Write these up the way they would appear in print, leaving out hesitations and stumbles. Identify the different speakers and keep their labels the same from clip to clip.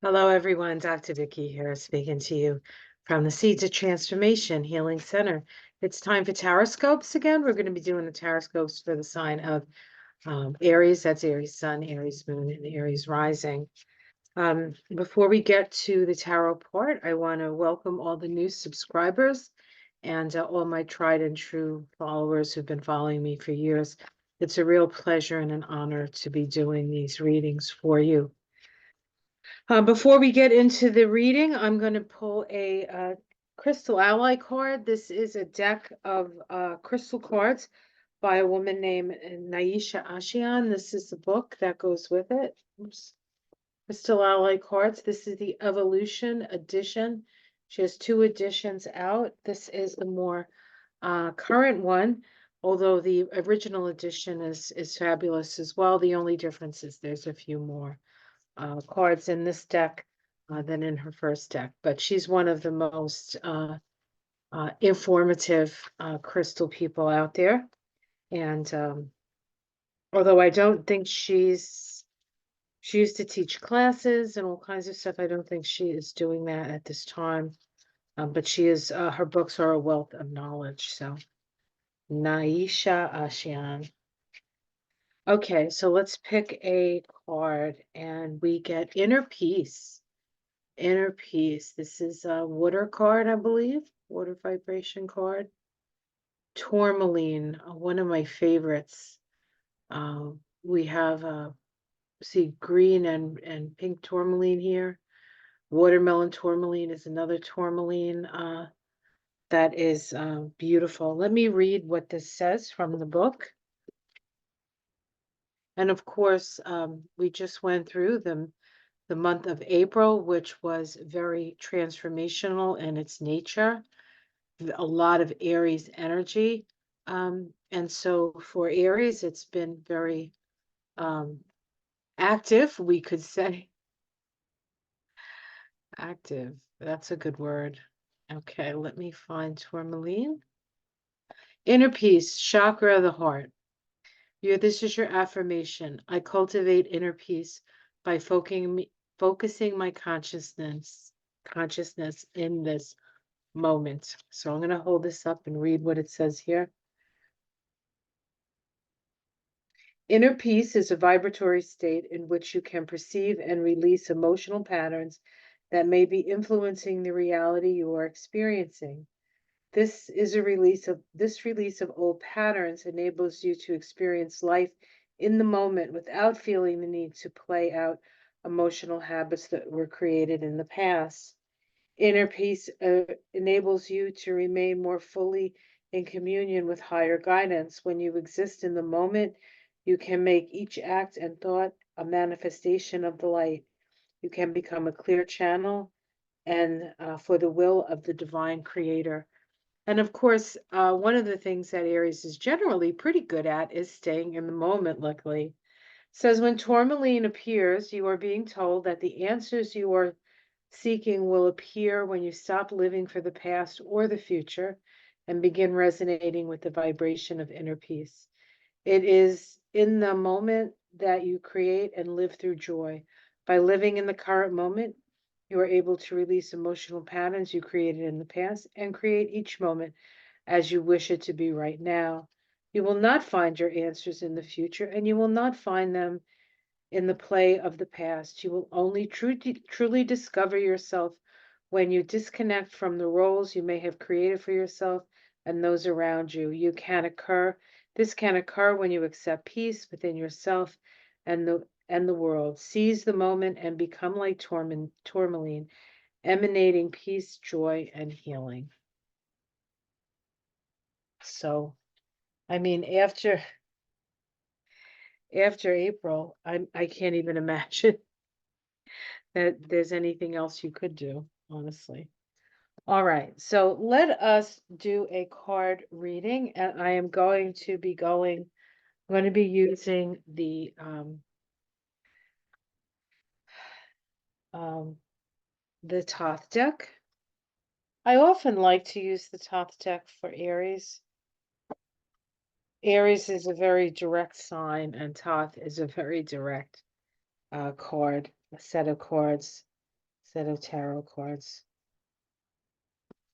Speaker 1: Hello, everyone. Dr. Vicky here speaking to you from the Seeds of Transformation Healing Center. It's time for Taroscopes again. We're going to be doing the Taroscopes for the sign of Aries. That's Aries Sun, Aries Moon, and Aries Rising. Before we get to the tarot part, I want to welcome all the new subscribers and all my tried and true followers who've been following me for years. It's a real pleasure and an honor to be doing these readings for you. Before we get into the reading, I'm going to pull a crystal ally card. This is a deck of crystal cards by a woman named Naisha Ashian. This is the book that goes with it. Oops. Crystal ally cards. This is the Evolution edition. She has two editions out. This is the more current one, although the original edition is fabulous as well. The only difference is there's a few more cards in this deck than in her first deck, but she's one of the most informative crystal people out there. And although I don't think she used to teach classes and all kinds of stuff, I don't think she is doing that at this time. But she is, her books are a wealth of knowledge. So Naisha Ashian. Okay, so let's pick a card and we get Inner Peace. Inner Peace. This is a water card, I believe. Water vibration card. Tourmaline, one of my favorites. We have see green and pink tourmaline here. Watermelon tourmaline is another tourmaline that is beautiful. Let me read what this says from the book. And of course, we just went through the month of April, which was very transformational in its nature. A lot of Aries energy. And so for Aries, it's been very active, we could say. Active, that's a good word. Okay, let me find tourmaline. Inner peace, chakra of the heart. This is your affirmation. I cultivate inner peace by focusing my consciousness in this moment. So I'm going to hold this up and read what it says here. Inner peace is a vibratory state in which you can perceive and release emotional patterns that may be influencing the reality you are experiencing. This release of old patterns enables you to experience life in the moment without feeling the need to play out emotional habits that were created in the past. Inner peace enables you to remain more fully in communion with higher guidance. When you exist in the moment, you can make each act and thought a manifestation of the light. You can become a clear channel and for the will of the divine creator. And of course, one of the things that Aries is generally pretty good at is staying in the moment, luckily. It says when tourmaline appears, you are being told that the answers you are seeking will appear when you stop living for the past or the future and begin resonating with the vibration of inner peace. It is in the moment that you create and live through joy. By living in the current moment, you are able to release emotional patterns you created in the past and create each moment as you wish it to be right now. You will not find your answers in the future, and you will not find them in the play of the past. You will only truly discover yourself when you disconnect from the roles you may have created for yourself and those around you. This can occur when you accept peace within yourself and the world. Seize the moment and become like tourmaline, emanating peace, joy, and healing. So, I mean, after April, I can't even imagine that there's anything else you could do, honestly. All right, so let us do a card reading, and I am going to be using the Thoth deck. I often like to use the Thoth deck for Aries. Aries is a very direct sign, and Thoth is a very direct card, a set of cards. set of tarot cards.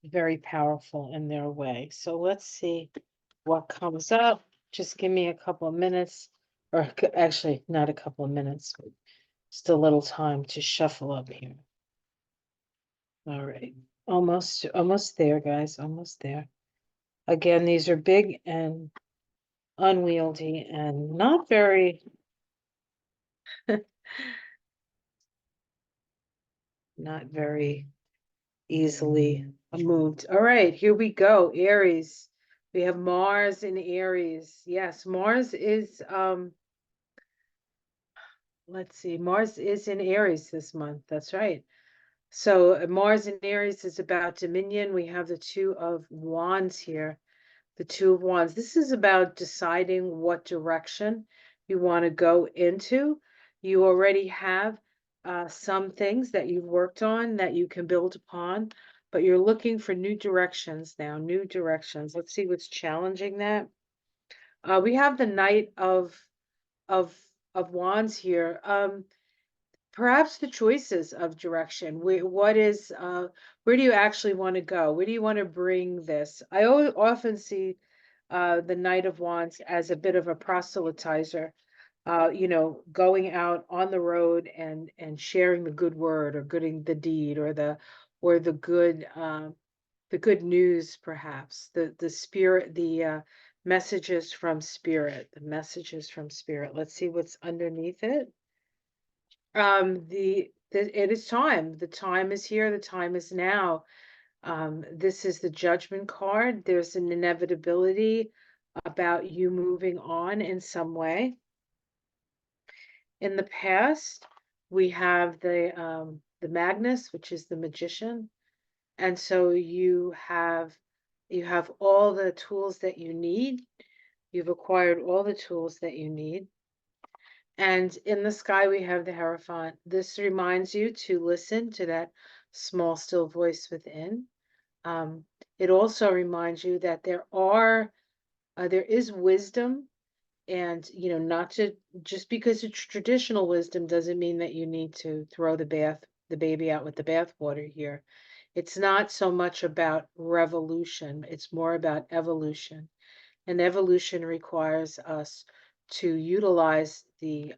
Speaker 1: Very powerful in their way. So let's see what comes up. Just give me a couple of minutes, or actually not a couple of minutes, but just a little time to shuffle up here. All right. Almost there, guys. Almost there. Again, these are big and unwieldy and not very not very easily moved. All right, here we go. Aries. We have Mars in Aries. Yes, Mars is let's see. Mars is in Aries this month. That's right. So Mars in Aries is about dominion. We have the Two of Wands here. The Two of Wands. This is about deciding what direction you want to go into. You already have some things that you've worked on that you can build upon, but you're looking for new directions now, new directions. Let's see what's challenging that. We have the Knight of of Wands here. Perhaps the choices of direction. Where do you actually want to go? Where do you want to bring this? I often see the Knight of Wands as a bit of a proselytizer, going out on the road and sharing the good word or gooding the deed or the good news, perhaps the spirit, the messages from spirit, the messages from spirit. Let's see what's underneath it. It is time. The time is here. The time is now. This is the Judgment card. There's an inevitability about you moving on in some way. In the past, we have the Magnus, which is the magician, and so you have all the tools that you need. You've acquired all the tools that you need. And in the sky, we have the Hierophant. This reminds you to listen to that small, still voice within. It also reminds you that there is wisdom, and not to just because it's traditional wisdom doesn't mean that you need to throw the baby out with the bathwater here. It's not so much about revolution; it's more about evolution, and evolution requires us to utilize the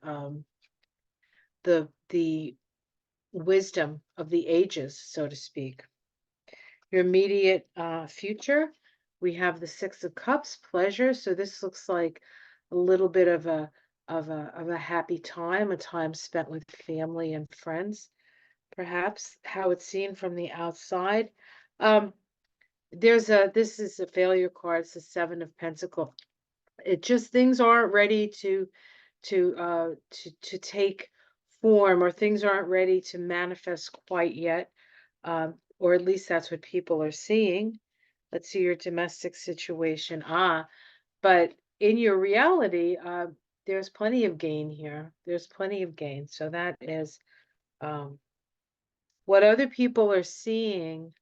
Speaker 1: wisdom of the ages, so to speak. Your immediate future, we have the Six of Cups, pleasure. So this looks like a little bit of a happy time, a time spent with family and friends, perhaps how it's seen from the outside. This is a failure card. It's the Seven of Pentacles. It just things aren't ready to take form, or things aren't ready to manifest quite yet, or at least that's what people are seeing. Let's see your domestic situation. But in your reality, there's plenty of gain here. There's plenty of gain. So that is what other people are seeing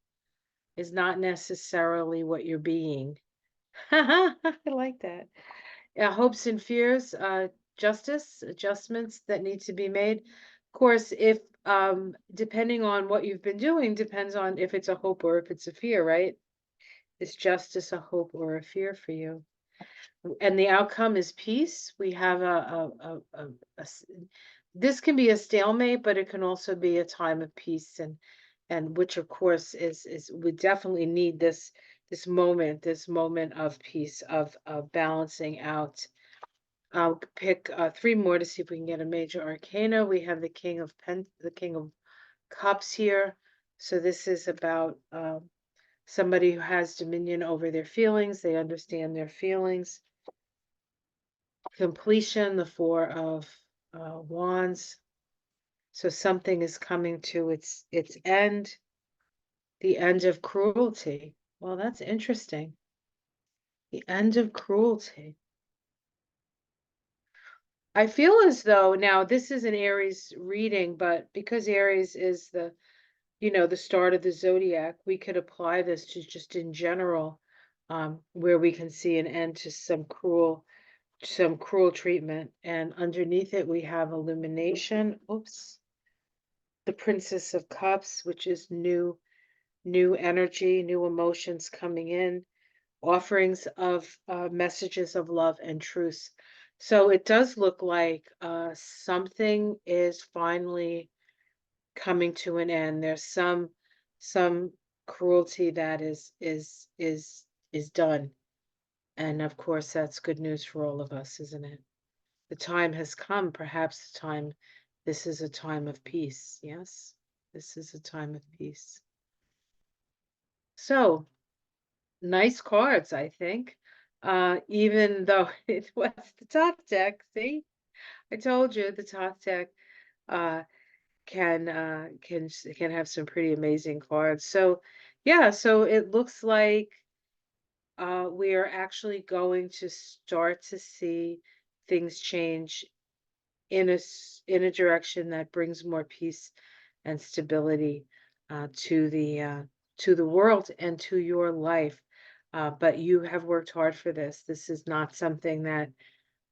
Speaker 1: is not necessarily what you're being. I like that. Hopes and fears, justice, adjustments that need to be made. Of course, if depending on what you've been doing, depends on if it's a hope or if it's a fear, right? Is justice a hope or a fear for you? And the outcome is peace. We have this can be a stalemate, but it can also be a time of peace, and which of course is we definitely need this moment of peace, of balancing out. I'll pick three more to see if we can get a major arcana. We have the King of Cups here. So this is about somebody who has dominion over their feelings. They understand their feelings. Completion, the Four of Wands. So something is coming to its end. The end of cruelty. Well, that's interesting. The end of cruelty. I feel as though now this is an Aries reading, but because Aries is the start of the zodiac, we could apply this to just in general, where we can see an end to some cruel treatment. And underneath it, we have illumination. Oops. the Princess of Cups, which is new energy, new emotions coming in, offerings of messages of love and truth. So it does look like something is finally coming to an end. There's some cruelty that is done. And of course, that's good news for all of us, isn't it? The time has come, perhaps the time, this is a time of peace. Yes, this is a time of peace. So, nice cards, I think. Even though it was the Thoth Deck, see? I told you the Thoth Deck uh can have some pretty amazing cards. So, yeah, so it looks like we are actually going to start to see things change in a direction that brings more peace and stability to the world and to your life. But you have worked hard for this. This is not something that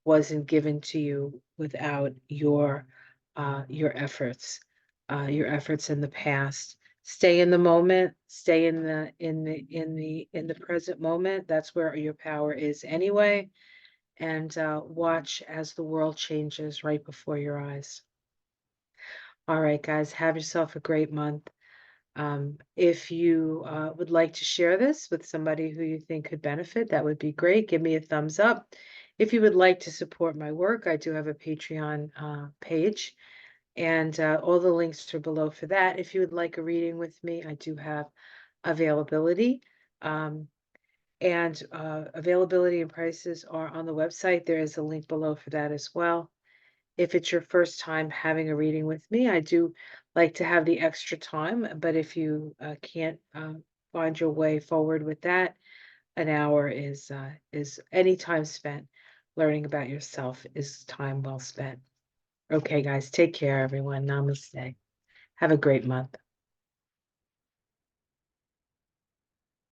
Speaker 1: wasn't given to you without your efforts in the past. Stay in the moment. Stay in the present moment. That's where your power is anyway, and watch as the world changes right before your eyes. All right, guys, have yourself a great month. If you would like to share this with somebody who you think could benefit, that would be great. Give me a thumbs up. If you would like to support my work, I do have a Patreon page, and all the links are below for that. If you would like a reading with me, I do have availability. And availability and prices are on the website. There is a link below for that as well. If it's your first time having a reading with me, I do like to have the extra time, but if you can't find your way forward with that, an hour is any time spent learning about yourself is time well spent. Okay, guys, take care, everyone. Namaste. Have a great month.